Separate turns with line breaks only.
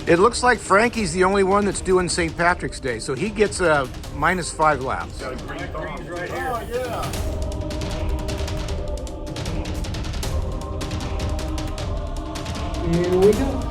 It looks like Frankie's the only one that's doing St. Patrick's Day, so he gets a -5 laps.
Got a green thumb.
Right here. Oh, yeah.
Here we go.